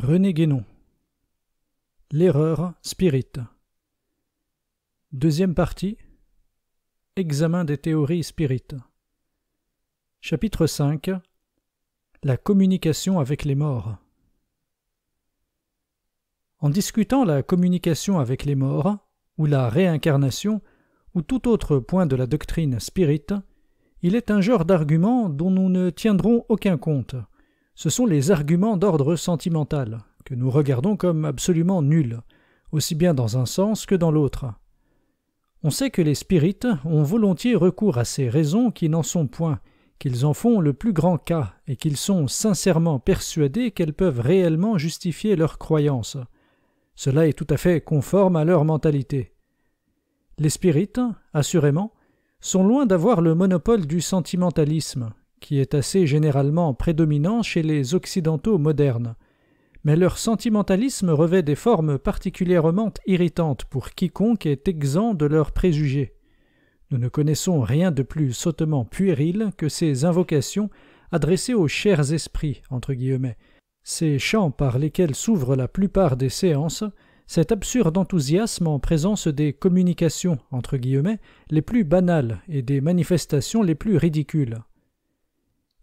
René Guénon. L'erreur spirite. Deuxième partie. Examen des théories spirites. Chapitre 5. La communication avec les morts. En discutant la communication avec les morts, ou la réincarnation, ou tout autre point de la doctrine spirite, il est un genre d'arguments dont nous ne tiendrons aucun compte. Ce sont les arguments d'ordre sentimental, que nous regardons comme absolument nuls, aussi bien dans un sens que dans l'autre. On sait que les spirites ont volontiers recours à ces raisons qui n'en sont point, qu'ils en font le plus grand cas, et qu'ils sont sincèrement persuadés qu'elles peuvent réellement justifier leurs croyances. Cela est tout à fait conforme à leur mentalité. Les spirites, assurément, sont loin d'avoir le monopole du sentimentalisme, qui est assez généralement prédominant chez les occidentaux modernes. Mais leur sentimentalisme revêt des formes particulièrement irritantes pour quiconque est exempt de leurs préjugés. Nous ne connaissons rien de plus sottement puéril que ces invocations adressées aux chers esprits, entre guillemets, ces chants par lesquels s'ouvrent la plupart des séances, cet absurde enthousiasme en présence des communications, entre guillemets, les plus banales et des manifestations les plus ridicules.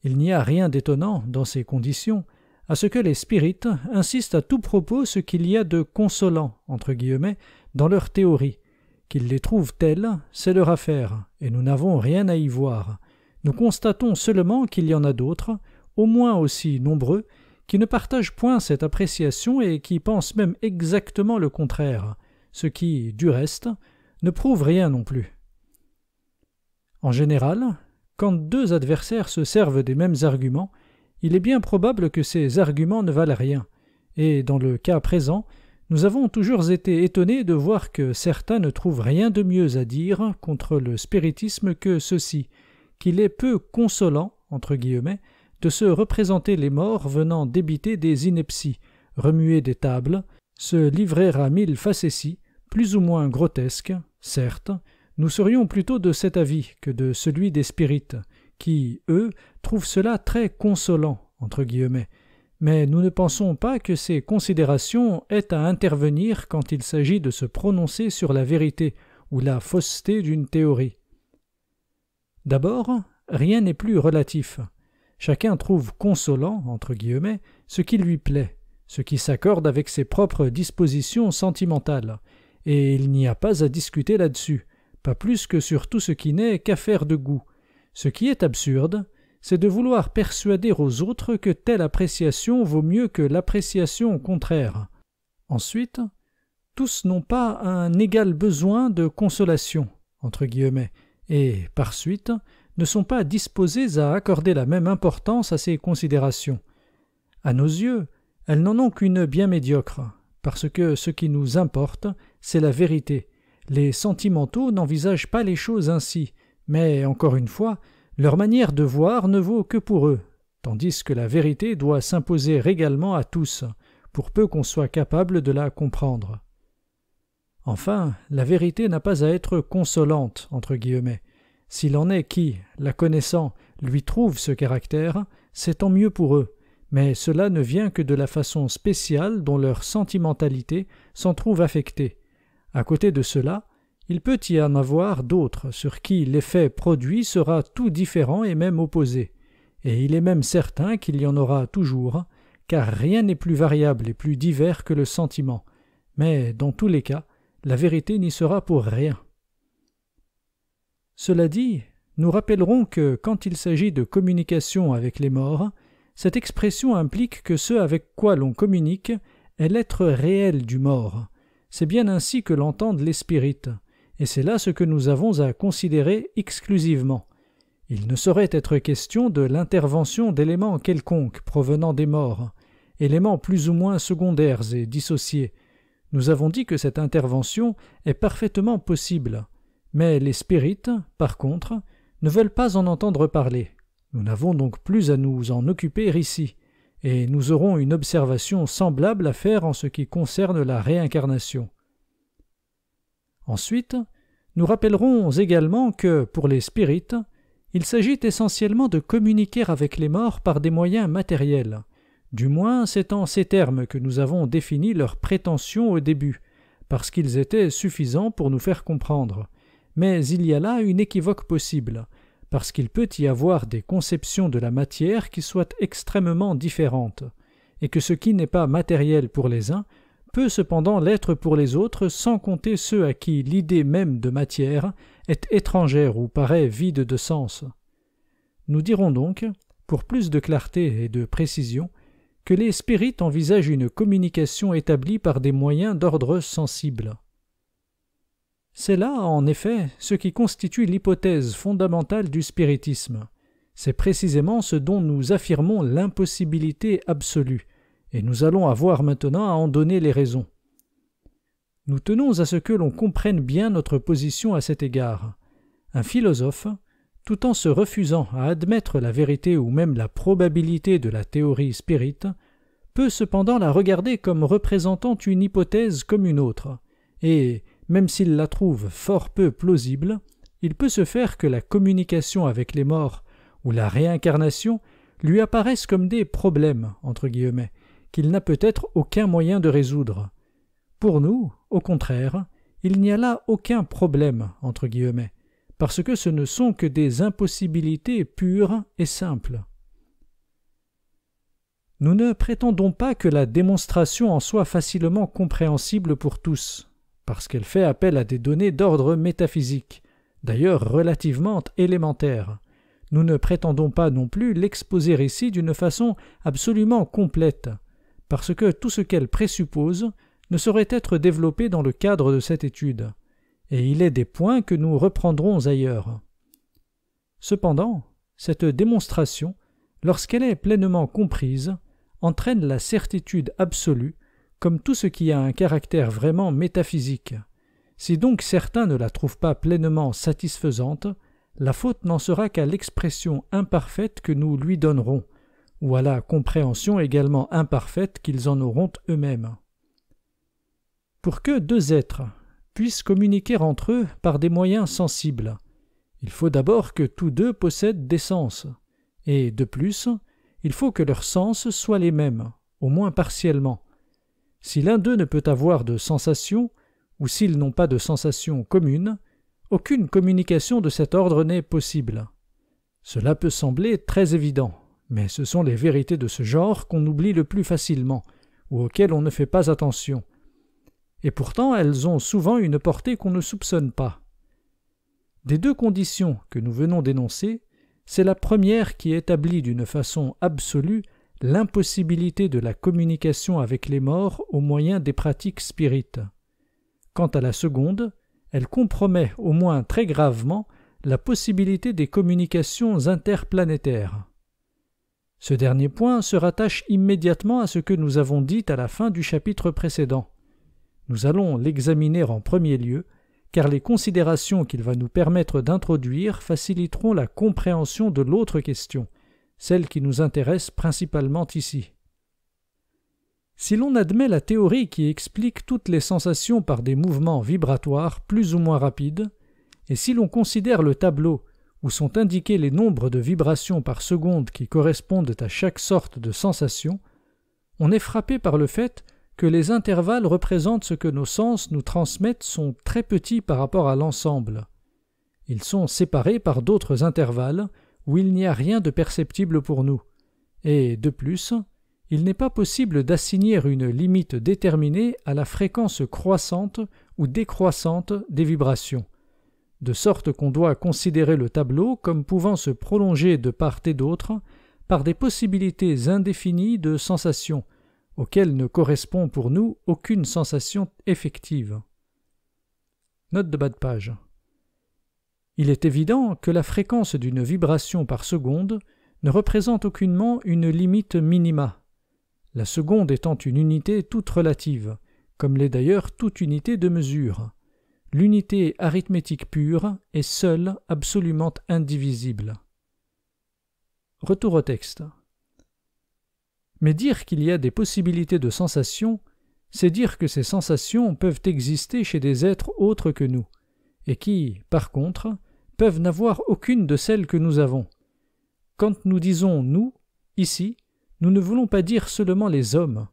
Il n'y a rien d'étonnant, dans ces conditions, à ce que les spirites insistent à tout propos ce qu'il y a de consolant, entre guillemets, dans leur théorie. Qu'ils les trouvent telles, c'est leur affaire, et nous n'avons rien à y voir. Nous constatons seulement qu'il y en a d'autres, au moins aussi nombreux, qui ne partagent point cette appréciation et qui pensent même exactement le contraire, ce qui, du reste, ne prouve rien non plus. En général, quand deux adversaires se servent des mêmes arguments, il est bien probable que ces arguments ne valent rien, et dans le cas présent, nous avons toujours été étonnés de voir que certains ne trouvent rien de mieux à dire contre le spiritisme que ceci, qu'il est peu consolant, entre guillemets, de se représenter les morts venant débiter des inepties, remuer des tables, se livrer à 1000 facéties, plus ou moins grotesques, certes. Nous serions plutôt de cet avis que de celui des spirites, qui, eux, trouvent cela très consolant, entre guillemets. Mais nous ne pensons pas que ces considérations aient à intervenir quand il s'agit de se prononcer sur la vérité ou la fausseté d'une théorie. D'abord, rien n'est plus relatif. Chacun trouve consolant, entre guillemets, ce qui lui plaît, ce qui s'accorde avec ses propres dispositions sentimentales, et il n'y a pas à discuter là-dessus, pas plus que sur tout ce qui n'est qu'affaire de goût. Ce qui est absurde, c'est de vouloir persuader aux autres que telle appréciation vaut mieux que l'appréciation contraire. Ensuite, tous n'ont pas un égal besoin de consolation, entre guillemets, et, par suite, ne sont pas disposés à accorder la même importance à ces considérations. À nos yeux, elles n'en ont qu'une bien médiocre, parce que ce qui nous importe, c'est la vérité. Les sentimentaux n'envisagent pas les choses ainsi, mais, encore une fois, leur manière de voir ne vaut que pour eux, tandis que la vérité doit s'imposer également à tous, pour peu qu'on soit capable de la comprendre. Enfin, la vérité n'a pas à être consolante, entre guillemets. S'il en est qui, la connaissant, lui trouve ce caractère, c'est tant mieux pour eux, mais cela ne vient que de la façon spéciale dont leur sentimentalité s'en trouve affectée. À côté de cela, il peut y en avoir d'autres sur qui l'effet produit sera tout différent et même opposé, et il est même certain qu'il y en aura toujours, car rien n'est plus variable et plus divers que le sentiment, mais dans tous les cas, la vérité n'y sera pour rien. Cela dit, nous rappellerons que quand il s'agit de communication avec les morts, cette expression implique que ce avec quoi l'on communique est l'être réel du mort. C'est bien ainsi que l'entendent les spirites, et c'est là ce que nous avons à considérer exclusivement. Il ne saurait être question de l'intervention d'éléments quelconques provenant des morts, éléments plus ou moins secondaires et dissociés. Nous avons dit que cette intervention est parfaitement possible. Mais les spirites, par contre, ne veulent pas en entendre parler. Nous n'avons donc plus à nous en occuper ici, et nous aurons une observation semblable à faire en ce qui concerne la réincarnation. Ensuite, nous rappellerons également que, pour les spirites, il s'agit essentiellement de communiquer avec les morts par des moyens matériels, Du moins, c'est en ces termes que nous avons défini leurs prétentions au début, parce qu'ils étaient suffisants pour nous faire comprendre. Mais il y a là une équivoque possible, parce qu'il peut y avoir des conceptions de la matière qui soient extrêmement différentes, et que ce qui n'est pas matériel pour les uns peut cependant l'être pour les autres, sans compter ceux à qui l'idée même de matière est étrangère ou paraît vide de sens. Nous dirons donc, pour plus de clarté et de précision, que les spirites envisagent une communication établie par des moyens d'ordre sensible. C'est là, en effet, ce qui constitue l'hypothèse fondamentale du spiritisme. C'est précisément ce dont nous affirmons l'impossibilité absolue, et nous allons avoir maintenant à en donner les raisons. Nous tenons à ce que l'on comprenne bien notre position à cet égard. Un philosophe, tout en se refusant à admettre la vérité ou même la probabilité de la théorie spirite, peut cependant la regarder comme représentant une hypothèse comme une autre, et, même s'il la trouve fort peu plausible, il peut se faire que la communication avec les morts ou la réincarnation lui apparaissent comme des problèmes, entre guillemets, qu'il n'a peut-être aucun moyen de résoudre. Pour nous, au contraire, il n'y a là aucun problème, entre guillemets, parce que ce ne sont que des impossibilités pures et simples. Nous ne prétendons pas que la démonstration en soit facilement compréhensible pour tous, parce qu'elle fait appel à des données d'ordre métaphysique, d'ailleurs relativement élémentaires. Nous ne prétendons pas non plus l'exposer ici d'une façon absolument complète, parce que tout ce qu'elle présuppose ne saurait être développé dans le cadre de cette étude, et il est des points que nous reprendrons ailleurs. Cependant, cette démonstration, lorsqu'elle est pleinement comprise, entraîne la certitude absolue, comme tout ce qui a un caractère vraiment métaphysique. Si donc certains ne la trouvent pas pleinement satisfaisante, la faute n'en sera qu'à l'expression imparfaite que nous lui donnerons, ou à la compréhension également imparfaite qu'ils en auront eux-mêmes. Pour que deux êtres puissent communiquer entre eux par des moyens sensibles, il faut d'abord que tous deux possèdent des sens, et de plus, il faut que leurs sens soient les mêmes, au moins partiellement. Si l'un d'eux ne peut avoir de sensation, ou s'ils n'ont pas de sensation commune, aucune communication de cet ordre n'est possible. Cela peut sembler très évident, mais ce sont les vérités de ce genre qu'on oublie le plus facilement, ou auxquelles on ne fait pas attention. Et pourtant elles ont souvent une portée qu'on ne soupçonne pas. Des deux conditions que nous venons d'énoncer, c'est la première qui établit d'une façon absolue l'impossibilité de la communication avec les morts au moyen des pratiques spirites. Quant à la seconde, elle compromet au moins très gravement la possibilité des communications interplanétaires. Ce dernier point se rattache immédiatement à ce que nous avons dit à la fin du chapitre précédent. Nous allons l'examiner en premier lieu, car les considérations qu'il va nous permettre d'introduire faciliteront la compréhension de l'autre question, celle qui nous intéresse principalement ici. Si l'on admet la théorie qui explique toutes les sensations par des mouvements vibratoires plus ou moins rapides, et si l'on considère le tableau où sont indiqués les nombres de vibrations par seconde qui correspondent à chaque sorte de sensation, on est frappé par le fait que les intervalles représentent ce que nos sens nous transmettent sont très petits par rapport à l'ensemble. Ils sont séparés par d'autres intervalles où il n'y a rien de perceptible pour nous, et de plus, il n'est pas possible d'assigner une limite déterminée à la fréquence croissante ou décroissante des vibrations, de sorte qu'on doit considérer le tableau comme pouvant se prolonger de part et d'autre par des possibilités indéfinies de sensations, auxquelles ne correspond pour nous aucune sensation effective. Note de bas de page. Il est évident que la fréquence d'une vibration par seconde ne représente aucunement une limite minima, la seconde étant une unité toute relative, comme l'est d'ailleurs toute unité de mesure. L'unité arithmétique pure est seule absolument indivisible. Retour au texte. Mais dire qu'il y a des possibilités de sensations, c'est dire que ces sensations peuvent exister chez des êtres autres que nous, et qui, par contre, peuvent n'avoir aucune de celles que nous avons. Quand nous disons « nous », ici, nous ne voulons pas dire seulement les hommes,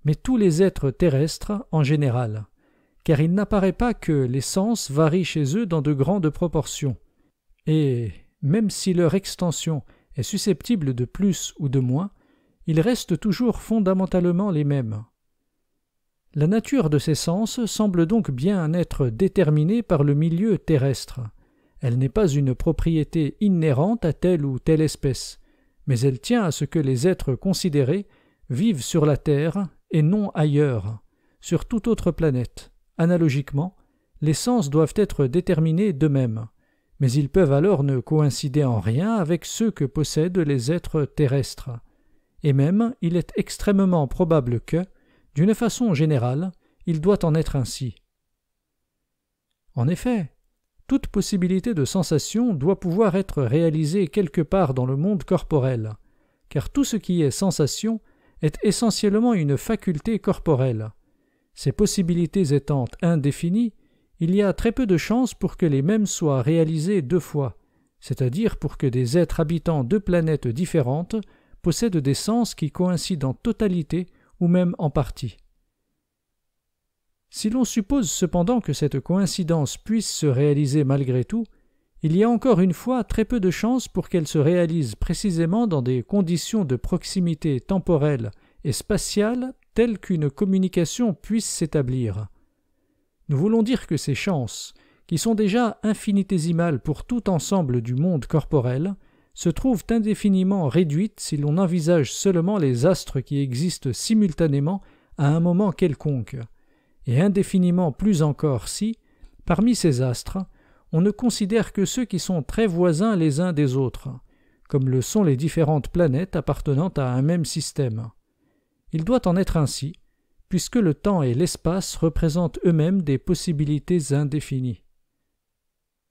mais tous les êtres terrestres en général, car il n'apparaît pas que les sens varient chez eux dans de grandes proportions, et même si leur extension est susceptible de plus ou de moins, ils restent toujours fondamentalement les mêmes. La nature de ces sens semble donc bien être déterminée par le milieu terrestre. Elle n'est pas une propriété inhérente à telle ou telle espèce, mais elle tient à ce que les êtres considérés vivent sur la Terre et non ailleurs, sur toute autre planète. Analogiquement, les sens doivent être déterminés d'eux-mêmes, mais ils peuvent alors ne coïncider en rien avec ceux que possèdent les êtres terrestres. Et même, il est extrêmement probable que, d'une façon générale, il doit en être ainsi. En effet, toute possibilité de sensation doit pouvoir être réalisée quelque part dans le monde corporel, car tout ce qui est sensation est essentiellement une faculté corporelle. Ces possibilités étant indéfinies, il y a très peu de chances pour que les mêmes soient réalisées deux fois, c'est-à-dire pour que des êtres habitant deux planètes différentes possèdent des sens qui coïncident en totalité ou même en partie. Si l'on suppose cependant que cette coïncidence puisse se réaliser malgré tout, il y a encore une fois très peu de chances pour qu'elle se réalise précisément dans des conditions de proximité temporelle et spatiale telles qu'une communication puisse s'établir. Nous voulons dire que ces chances, qui sont déjà infinitésimales pour tout ensemble du monde corporel, se trouvent indéfiniment réduites si l'on envisage seulement les astres qui existent simultanément à un moment quelconque, et indéfiniment plus encore si, parmi ces astres, on ne considère que ceux qui sont très voisins les uns des autres, comme le sont les différentes planètes appartenant à un même système. Il doit en être ainsi, puisque le temps et l'espace représentent eux-mêmes des possibilités indéfinies.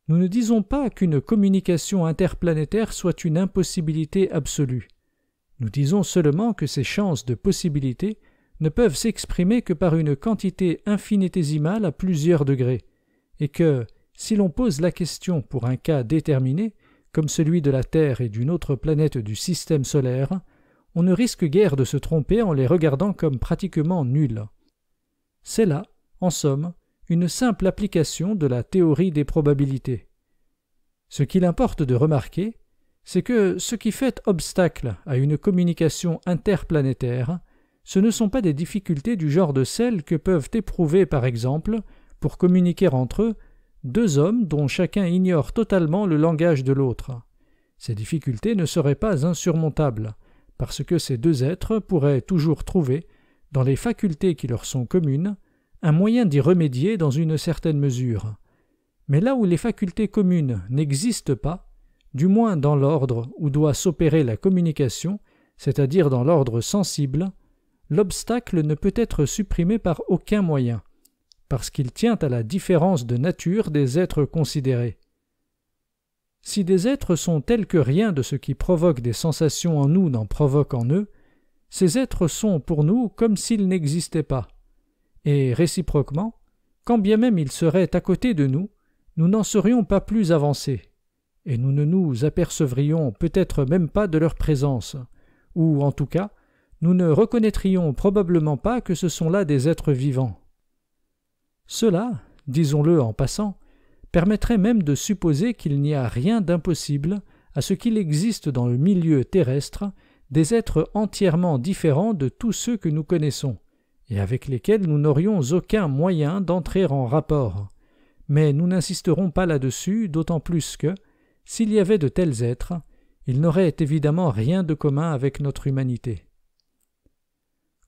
Nous ne disons pas qu'une communication interplanétaire soit une impossibilité absolue. Nous disons seulement que ces chances de possibilité ne peuvent s'exprimer que par une quantité infinitésimale à plusieurs degrés, et que, si l'on pose la question pour un cas déterminé, comme celui de la Terre et d'une autre planète du système solaire, on ne risque guère de se tromper en les regardant comme pratiquement nuls. C'est là, en somme, une simple application de la théorie des probabilités. Ce qu'il importe de remarquer, c'est que ce qui fait obstacle à une communication interplanétaire, ce ne sont pas des difficultés du genre de celles que peuvent éprouver par exemple, pour communiquer entre eux, deux hommes dont chacun ignore totalement le langage de l'autre. Ces difficultés ne seraient pas insurmontables, parce que ces deux êtres pourraient toujours trouver, dans les facultés qui leur sont communes, un moyen d'y remédier dans une certaine mesure. Mais là où les facultés communes n'existent pas, du moins dans l'ordre où doit s'opérer la communication, c'est-à-dire dans l'ordre sensible, l'obstacle ne peut être supprimé par aucun moyen, parce qu'il tient à la différence de nature des êtres considérés. Si des êtres sont tels que rien de ce qui provoque des sensations en nous n'en provoque en eux, ces êtres sont pour nous comme s'ils n'existaient pas. Et réciproquement, quand bien même ils seraient à côté de nous, nous n'en serions pas plus avancés, et nous ne nous apercevrions peut-être même pas de leur présence, ou en tout cas, nous ne reconnaîtrions probablement pas que ce sont là des êtres vivants. Cela, disons-le en passant, permettrait même de supposer qu'il n'y a rien d'impossible à ce qu'il existe dans le milieu terrestre des êtres entièrement différents de tous ceux que nous connaissons, et avec lesquels nous n'aurions aucun moyen d'entrer en rapport. Mais nous n'insisterons pas là-dessus, d'autant plus que, s'il y avait de tels êtres, ils n'auraient évidemment rien de commun avec notre humanité.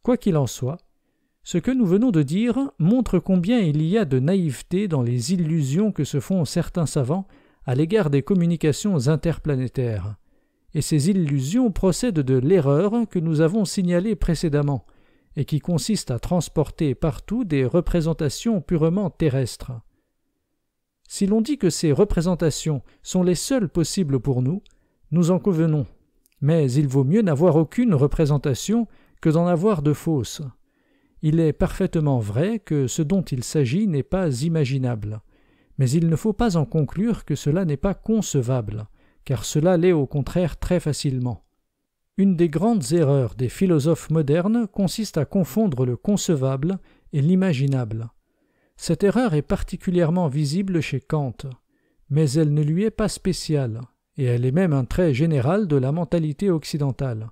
Quoi qu'il en soit, ce que nous venons de dire montre combien il y a de naïveté dans les illusions que se font certains savants à l'égard des communications interplanétaires, et ces illusions procèdent de l'erreur que nous avons signalée précédemment, et qui consiste à transporter partout des représentations purement terrestres. Si l'on dit que ces représentations sont les seules possibles pour nous, nous en convenons, mais il vaut mieux n'avoir aucune représentation que d'en avoir de fausses. Il est parfaitement vrai que ce dont il s'agit n'est pas imaginable, mais il ne faut pas en conclure que cela n'est pas concevable, car cela l'est au contraire très facilement. Une des grandes erreurs des philosophes modernes consiste à confondre le concevable et l'imaginable. Cette erreur est particulièrement visible chez Kant, mais elle ne lui est pas spéciale, et elle est même un trait général de la mentalité occidentale,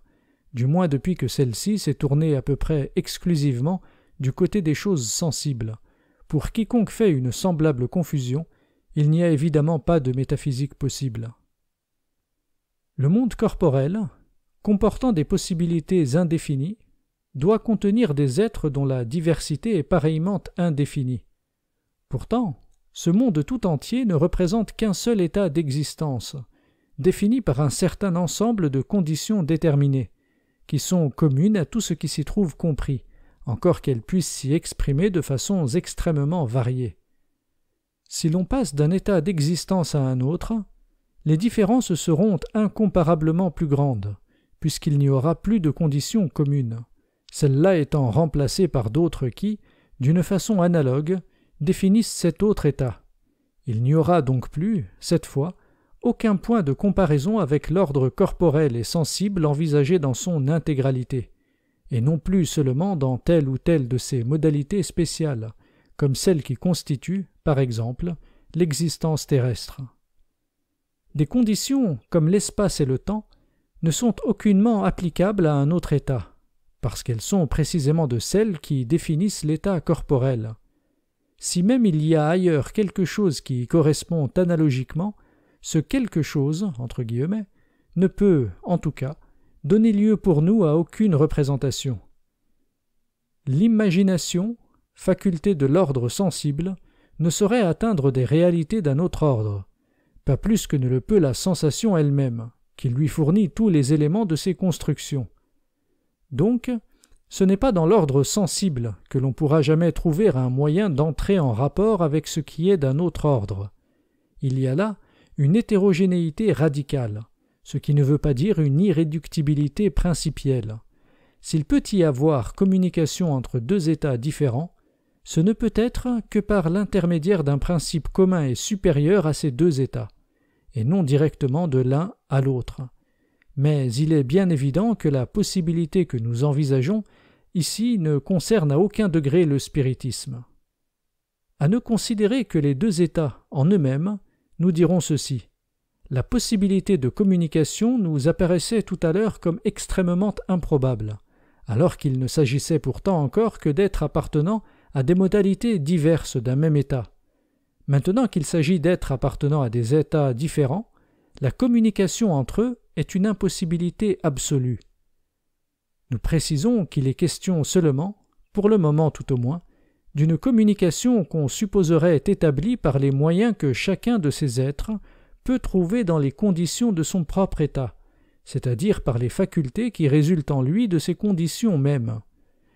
du moins depuis que celle-ci s'est tournée à peu près exclusivement du côté des choses sensibles. Pour quiconque fait une semblable confusion, il n'y a évidemment pas de métaphysique possible. Le monde corporel, comportant des possibilités indéfinies, doit contenir des êtres dont la diversité est pareillement indéfinie. Pourtant, ce monde tout entier ne représente qu'un seul état d'existence, défini par un certain ensemble de conditions déterminées, qui sont communes à tout ce qui s'y trouve compris, encore qu'elles puissent s'y exprimer de façons extrêmement variées. Si l'on passe d'un état d'existence à un autre, les différences seront incomparablement plus grandes, puisqu'il n'y aura plus de conditions communes, celles-là étant remplacées par d'autres qui, d'une façon analogue, définissent cet autre état. Il n'y aura donc plus, cette fois, aucun point de comparaison avec l'ordre corporel et sensible envisagé dans son intégralité, et non plus seulement dans telle ou telle de ses modalités spéciales, comme celle qui constitue, par exemple, l'existence terrestre. Des conditions, comme l'espace et le temps, ne sont aucunement applicables à un autre état, parce qu'elles sont précisément de celles qui définissent l'état corporel. Si même il y a ailleurs quelque chose qui y correspond analogiquement, ce quelque chose, entre guillemets, ne peut, en tout cas, donner lieu pour nous à aucune représentation. L'imagination, faculté de l'ordre sensible, ne saurait atteindre des réalités d'un autre ordre, pas plus que ne le peut la sensation elle-même, qui lui fournit tous les éléments de ses constructions. Donc, ce n'est pas dans l'ordre sensible que l'on pourra jamais trouver un moyen d'entrer en rapport avec ce qui est d'un autre ordre. Il y a là une hétérogénéité radicale, ce qui ne veut pas dire une irréductibilité principielle. S'il peut y avoir communication entre deux états différents, ce ne peut être que par l'intermédiaire d'un principe commun et supérieur à ces deux états, et non directement de l'un à l'autre. Mais il est bien évident que la possibilité que nous envisageons ici ne concerne à aucun degré le spiritisme. À ne considérer que les deux états en eux-mêmes, nous dirons ceci. La possibilité de communication nous apparaissait tout à l'heure comme extrêmement improbable, alors qu'il ne s'agissait pourtant encore que d'êtres appartenant à des modalités diverses d'un même état. Maintenant qu'il s'agit d'êtres appartenant à des états différents, la communication entre eux est une impossibilité absolue. Nous précisons qu'il est question seulement, pour le moment tout au moins, d'une communication qu'on supposerait établie par les moyens que chacun de ces êtres peut trouver dans les conditions de son propre état, c'est-à-dire par les facultés qui résultent en lui de ces conditions mêmes,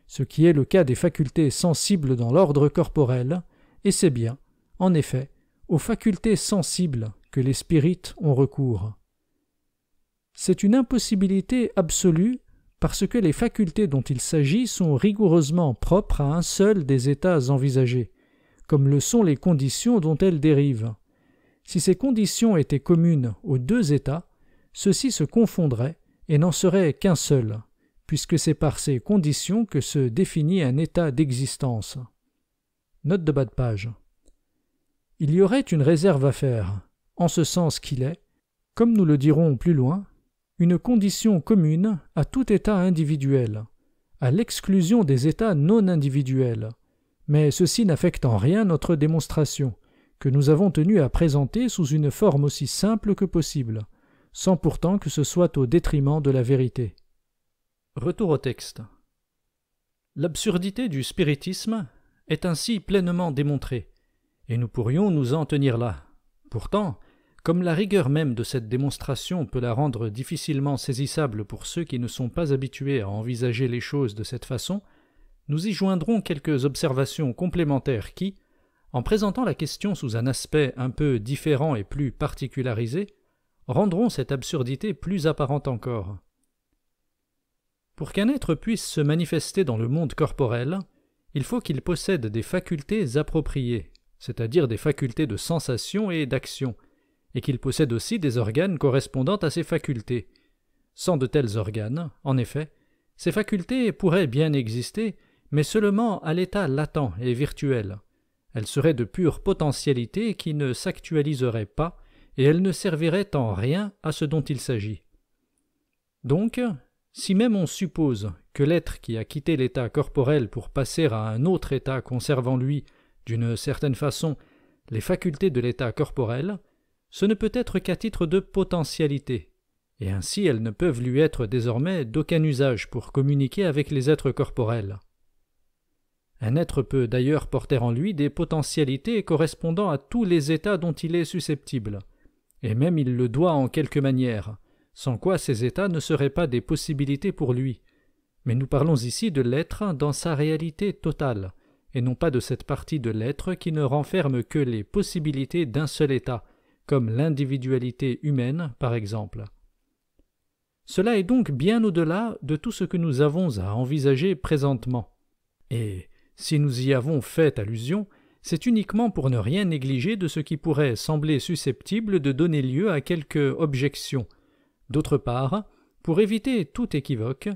ce qui est le cas des facultés sensibles dans l'ordre corporel, et c'est bien, en effet, aux facultés sensibles que les spirites ont recours. C'est une impossibilité absolue parce que les facultés dont il s'agit sont rigoureusement propres à un seul des états envisagés, comme le sont les conditions dont elles dérivent. Si ces conditions étaient communes aux deux états, ceux-ci se confondraient et n'en seraient qu'un seul, puisque c'est par ces conditions que se définit un état d'existence. Note de bas de page. Il y aurait une réserve à faire, en ce sens qu'il est, comme nous le dirons plus loin, une condition commune à tout état individuel, à l'exclusion des états non individuels, mais ceci n'affecte en rien notre démonstration, que nous avons tenu à présenter sous une forme aussi simple que possible, sans pourtant que ce soit au détriment de la vérité. Retour au texte. L'absurdité du spiritisme est ainsi pleinement démontrée, et nous pourrions nous en tenir là. Pourtant, comme la rigueur même de cette démonstration peut la rendre difficilement saisissable pour ceux qui ne sont pas habitués à envisager les choses de cette façon, nous y joindrons quelques observations complémentaires qui, en présentant la question sous un aspect un peu différent et plus particularisé, rendront cette absurdité plus apparente encore. Pour qu'un être puisse se manifester dans le monde corporel, il faut qu'il possède des facultés appropriées, c'est-à-dire des facultés de sensation et d'action, et qu'il possède aussi des organes correspondant à ces facultés. Sans de tels organes, en effet, ces facultés pourraient bien exister, mais seulement à l'état latent et virtuel. Elles seraient de pure potentialité qui ne s'actualiseraient pas, et elles ne serviraient en rien à ce dont il s'agit. Donc, si même on suppose que l'être qui a quitté l'état corporel pour passer à un autre état conservant lui, d'une certaine façon, les facultés de l'état corporel, ce ne peut être qu'à titre de potentialité, et ainsi elles ne peuvent lui être désormais d'aucun usage pour communiquer avec les êtres corporels. Un être peut d'ailleurs porter en lui des potentialités correspondant à tous les états dont il est susceptible, et même il le doit en quelque manière, sans quoi ces états ne seraient pas des possibilités pour lui. Mais nous parlons ici de l'être dans sa réalité totale, et non pas de cette partie de l'être qui ne renferme que les possibilités d'un seul état, comme l'individualité humaine par exemple. Cela est donc bien au-delà de tout ce que nous avons à envisager présentement. Et si nous y avons fait allusion, c'est uniquement pour ne rien négliger de ce qui pourrait sembler susceptible de donner lieu à quelque objection. D'autre part, pour éviter tout équivoque,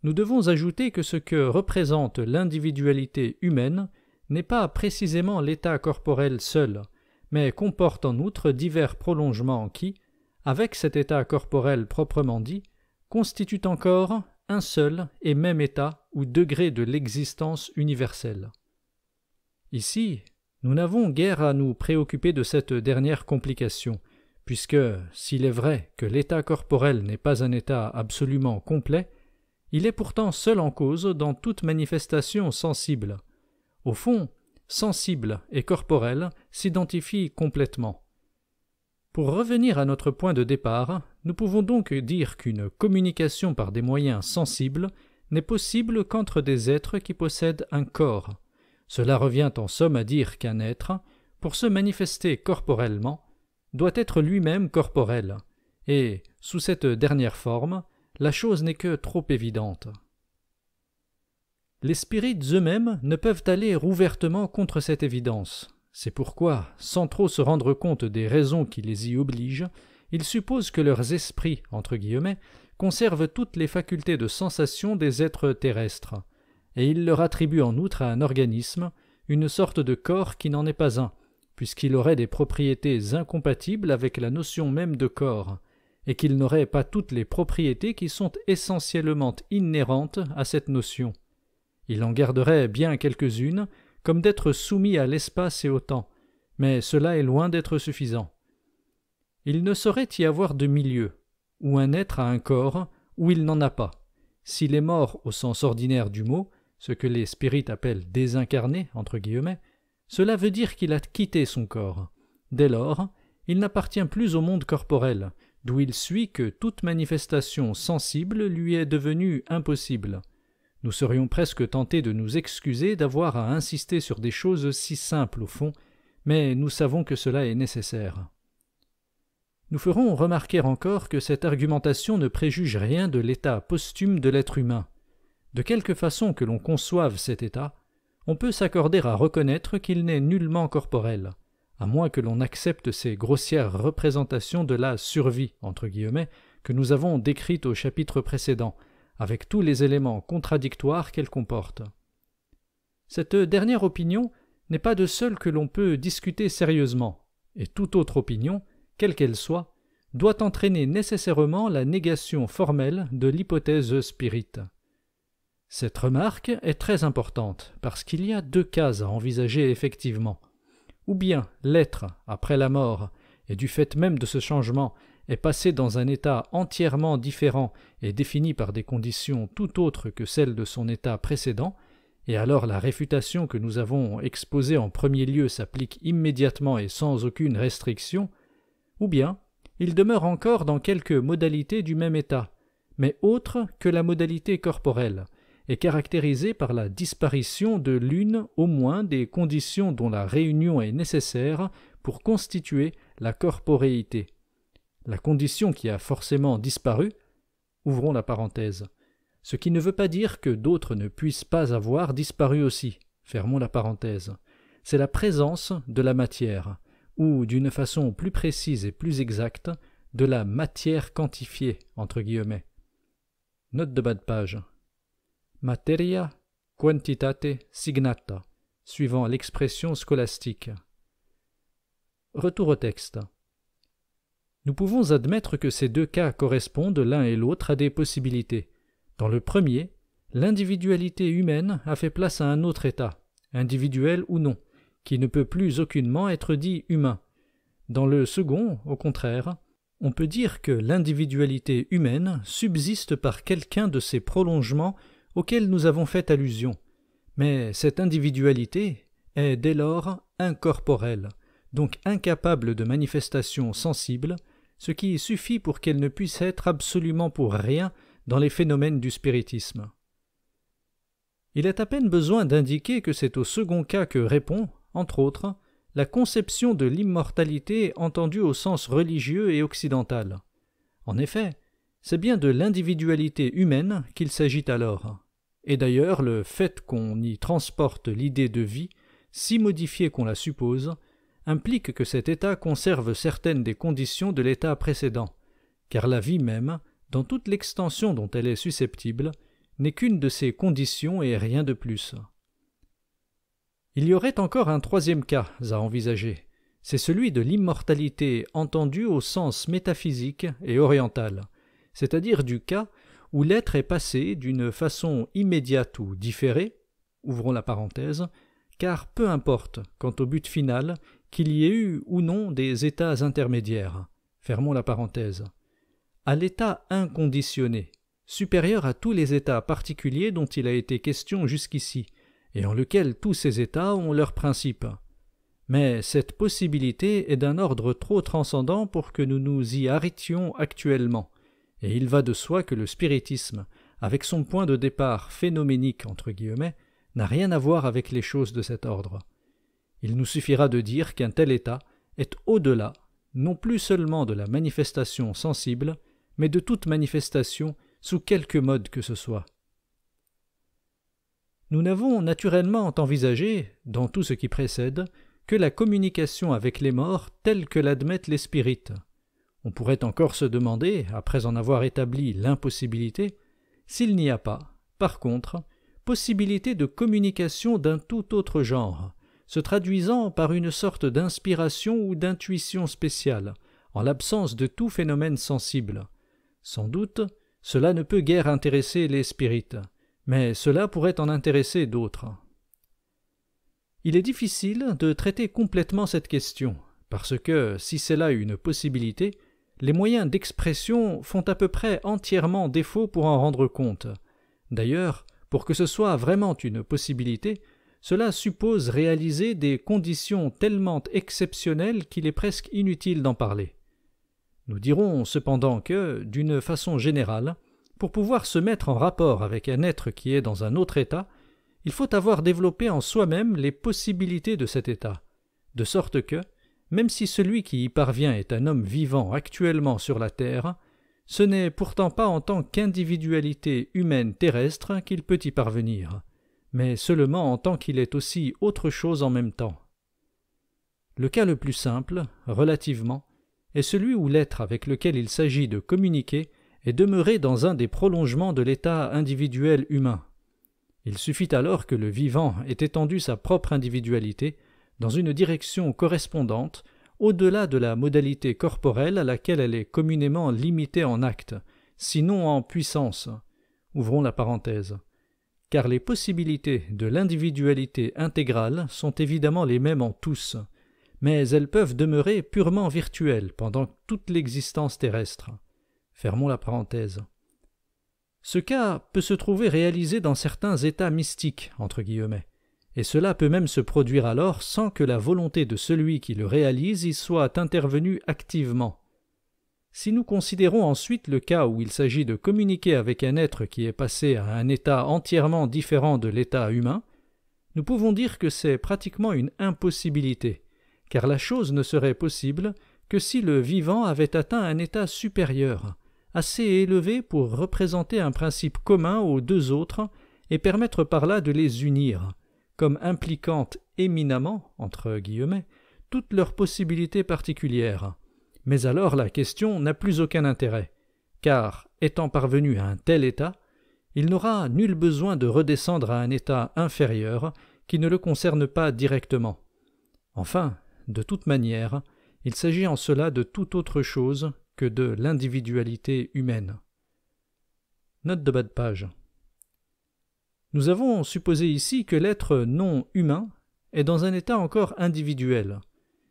nous devons ajouter que ce que représente l'individualité humaine n'est pas précisément l'état corporel seul, mais comporte en outre divers prolongements qui, avec cet état corporel proprement dit, constituent encore un seul et même état ou degré de l'existence universelle. Ici, nous n'avons guère à nous préoccuper de cette dernière complication, puisque, s'il est vrai que l'état corporel n'est pas un état absolument complet, il est pourtant seul en cause dans toute manifestation sensible. Au fond, sensible et corporel s'identifient complètement. Pour revenir à notre point de départ, nous pouvons donc dire qu'une communication par des moyens sensibles n'est possible qu'entre des êtres qui possèdent un corps. Cela revient en somme à dire qu'un être, pour se manifester corporellement, doit être lui-même corporel, et, sous cette dernière forme, la chose n'est que trop évidente. Les spirites eux-mêmes ne peuvent aller ouvertement contre cette évidence. C'est pourquoi, sans trop se rendre compte des raisons qui les y obligent, ils supposent que leurs esprits, entre guillemets, conservent toutes les facultés de sensation des êtres terrestres, et ils leur attribuent en outre à un organisme une sorte de corps qui n'en est pas un, puisqu'il aurait des propriétés incompatibles avec la notion même de corps, et qu'il n'aurait pas toutes les propriétés qui sont essentiellement inhérentes à cette notion. Il en garderait bien quelques-unes, comme d'être soumis à l'espace et au temps, mais cela est loin d'être suffisant. Il ne saurait y avoir de milieu, où un être a un corps, où il n'en a pas. S'il est mort au sens ordinaire du mot, ce que les spirites appellent désincarné, entre guillemets, cela veut dire qu'il a quitté son corps. Dès lors, il n'appartient plus au monde corporel, d'où il suit que toute manifestation sensible lui est devenue impossible. Nous serions presque tentés de nous excuser d'avoir à insister sur des choses si simples au fond, mais nous savons que cela est nécessaire. Nous ferons remarquer encore que cette argumentation ne préjuge rien de l'état posthume de l'être humain. De quelque façon que l'on conçoive cet état, on peut s'accorder à reconnaître qu'il n'est nullement corporel, à moins que l'on accepte ces grossières représentations de la « survie » entre guillemets, que nous avons décrites au chapitre précédent, avec tous les éléments contradictoires qu'elle comporte. Cette dernière opinion n'est pas de seule que l'on peut discuter sérieusement, et toute autre opinion, quelle qu'elle soit, doit entraîner nécessairement la négation formelle de l'hypothèse spirite. Cette remarque est très importante, parce qu'il y a deux cas à envisager effectivement. Ou bien l'être, après la mort, et du fait même de ce changement, est passé dans un état entièrement différent et défini par des conditions tout autres que celles de son état précédent, et alors la réfutation que nous avons exposée en premier lieu s'applique immédiatement et sans aucune restriction, ou bien il demeure encore dans quelques modalités du même état, mais autre que la modalité corporelle, et caractérisé par la disparition de l'une au moins des conditions dont la réunion est nécessaire pour constituer la corporéité. La condition qui a forcément disparu, ouvrons la parenthèse, ce qui ne veut pas dire que d'autres ne puissent pas avoir disparu aussi, fermons la parenthèse, c'est la présence de la matière, ou d'une façon plus précise et plus exacte, de la matière quantifiée, entre guillemets. Note de bas de page. Materia quantitate signata, suivant l'expression scolastique. Retour au texte. Nous pouvons admettre que ces deux cas correspondent l'un et l'autre à des possibilités. Dans le premier, l'individualité humaine a fait place à un autre état, individuel ou non, qui ne peut plus aucunement être dit humain. Dans le second, au contraire, on peut dire que l'individualité humaine subsiste par quelqu'un de ces prolongements auxquels nous avons fait allusion, mais cette individualité est dès lors incorporelle, donc incapable de manifestation sensible, ce qui suffit pour qu'elle ne puisse être absolument pour rien dans les phénomènes du spiritisme. Il est à peine besoin d'indiquer que c'est au second cas que répond, entre autres, la conception de l'immortalité entendue au sens religieux et occidental. En effet, c'est bien de l'individualité humaine qu'il s'agit alors. Et d'ailleurs, le fait qu'on y transporte l'idée de vie, si modifiée qu'on la suppose, implique que cet état conserve certaines des conditions de l'état précédent, car la vie même, dans toute l'extension dont elle est susceptible, n'est qu'une de ces conditions et rien de plus. Il y aurait encore un troisième cas à envisager, c'est celui de l'immortalité entendue au sens métaphysique et oriental, c'est-à-dire du cas où l'être est passé d'une façon immédiate ou différée, ouvrons la parenthèse, car peu importe, quant au but final, qu'il y ait eu ou non des états intermédiaires, fermons la parenthèse, à l'état inconditionné, supérieur à tous les états particuliers dont il a été question jusqu'ici, et en lequel tous ces états ont leur principe. Mais cette possibilité est d'un ordre trop transcendant pour que nous nous y arrêtions actuellement, et il va de soi que le spiritisme, avec son point de départ phénoménique entre guillemets, n'a rien à voir avec les choses de cet ordre. Il nous suffira de dire qu'un tel état est au-delà, non plus seulement de la manifestation sensible, mais de toute manifestation sous quelque mode que ce soit. Nous n'avons naturellement envisagé, dans tout ce qui précède, que la communication avec les morts telle que l'admettent les spirites. On pourrait encore se demander, après en avoir établi l'impossibilité, s'il n'y a pas, par contre, possibilité de communication d'un tout autre genre, se traduisant par une sorte d'inspiration ou d'intuition spéciale, en l'absence de tout phénomène sensible. Sans doute, cela ne peut guère intéresser les spirites, mais cela pourrait en intéresser d'autres. Il est difficile de traiter complètement cette question, parce que, si c'est là une possibilité, les moyens d'expression font à peu près entièrement défaut pour en rendre compte. D'ailleurs, pour que ce soit vraiment une possibilité, cela suppose réaliser des conditions tellement exceptionnelles qu'il est presque inutile d'en parler. Nous dirons cependant que, d'une façon générale, pour pouvoir se mettre en rapport avec un être qui est dans un autre état, il faut avoir développé en soi-même les possibilités de cet état, de sorte que, même si celui qui y parvient est un homme vivant actuellement sur la terre, ce n'est pourtant pas en tant qu'individualité humaine terrestre qu'il peut y parvenir, mais seulement en tant qu'il est aussi autre chose en même temps. Le cas le plus simple, relativement, est celui où l'être avec lequel il s'agit de communiquer est demeuré dans un des prolongements de l'état individuel humain. Il suffit alors que le vivant ait étendu sa propre individualité dans une direction correspondante au-delà de la modalité corporelle à laquelle elle est communément limitée en acte, sinon en puissance. Ouvrons la parenthèse. Car les possibilités de l'individualité intégrale sont évidemment les mêmes en tous, mais elles peuvent demeurer purement virtuelles pendant toute l'existence terrestre. Fermons la parenthèse. Ce cas peut se trouver réalisé dans certains états mystiques, entre guillemets, et cela peut même se produire alors sans que la volonté de celui qui le réalise y soit intervenue activement. Si nous considérons ensuite le cas où il s'agit de communiquer avec un être qui est passé à un état entièrement différent de l'état humain, nous pouvons dire que c'est pratiquement une impossibilité, car la chose ne serait possible que si le vivant avait atteint un état supérieur, assez élevé pour représenter un principe commun aux deux autres et permettre par là de les unir, comme impliquant éminemment, entre guillemets, toutes leurs possibilités particulières. Mais alors la question n'a plus aucun intérêt, car, étant parvenu à un tel état, il n'aura nul besoin de redescendre à un état inférieur qui ne le concerne pas directement. Enfin, de toute manière, il s'agit en cela de toute autre chose que de l'individualité humaine. Note de bas de page. Nous avons supposé ici que l'être non humain est dans un état encore individuel.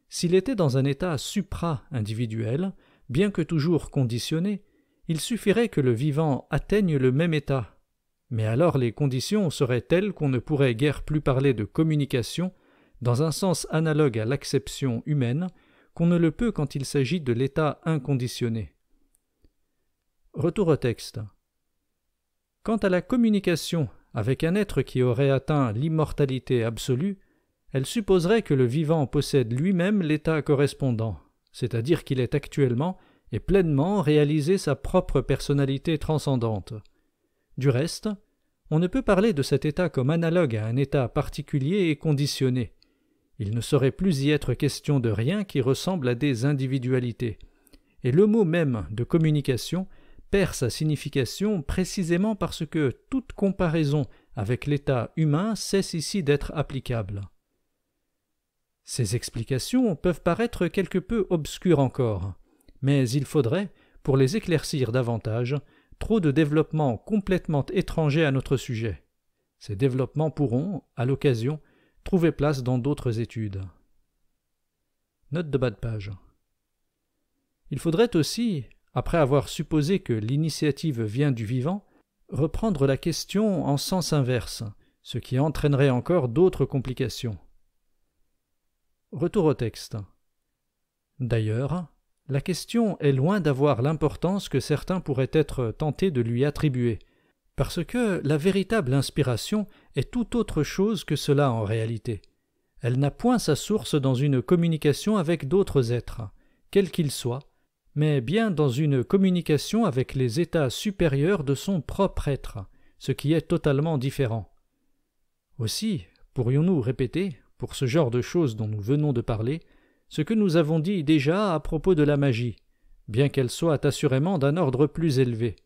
S'il était dans un état supra-individuel, bien que toujours conditionné, il suffirait que le vivant atteigne le même état. Mais alors les conditions seraient telles qu'on ne pourrait guère plus parler de communication dans un sens analogue à l'acception humaine qu'on ne le peut quand il s'agit de l'état inconditionné. Retour au texte. Quant à la communication avec un être qui aurait atteint l'immortalité absolue, elle supposerait que le vivant possède lui-même l'état correspondant, c'est-à-dire qu'il ait actuellement et pleinement réalisé sa propre personnalité transcendante. Du reste, on ne peut parler de cet état comme analogue à un état particulier et conditionné. Il ne saurait plus y être question de rien qui ressemble à des individualités. Et le mot même de communication perd sa signification précisément parce que toute comparaison avec l'état humain cesse ici d'être applicable. Ces explications peuvent paraître quelque peu obscures encore, mais il faudrait, pour les éclaircir davantage, trop de développements complètement étrangers à notre sujet. Ces développements pourront, à l'occasion, trouver place dans d'autres études. Note de bas de page. Il faudrait aussi, après avoir supposé que l'initiative vient du vivant, reprendre la question en sens inverse, ce qui entraînerait encore d'autres complications. Retour au texte. D'ailleurs, la question est loin d'avoir l'importance que certains pourraient être tentés de lui attribuer, parce que la véritable inspiration est tout autre chose que cela en réalité. Elle n'a point sa source dans une communication avec d'autres êtres, quels qu'ils soient, mais bien dans une communication avec les états supérieurs de son propre être, ce qui est totalement différent. Aussi, pourrions-nous répéter, pour ce genre de choses dont nous venons de parler, ce que nous avons dit déjà à propos de la magie, bien qu'elle soit assurément d'un ordre plus élevé.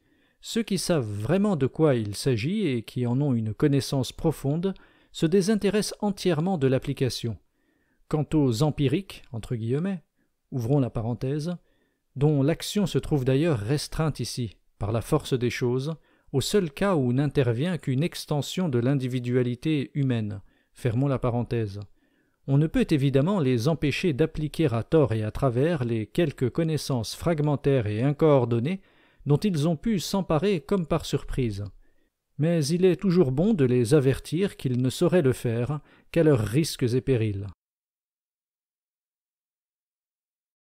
Ceux qui savent vraiment de quoi il s'agit et qui en ont une connaissance profonde se désintéressent entièrement de l'application. Quant aux empiriques, entre guillemets, ouvrons la parenthèse, dont l'action se trouve d'ailleurs restreinte ici, par la force des choses, au seul cas où n'intervient qu'une extension de l'individualité humaine, fermons la parenthèse. On ne peut évidemment les empêcher d'appliquer à tort et à travers les quelques connaissances fragmentaires et incoordonnées dont ils ont pu s'emparer comme par surprise. Mais il est toujours bon de les avertir qu'ils ne sauraient le faire qu'à leurs risques et périls.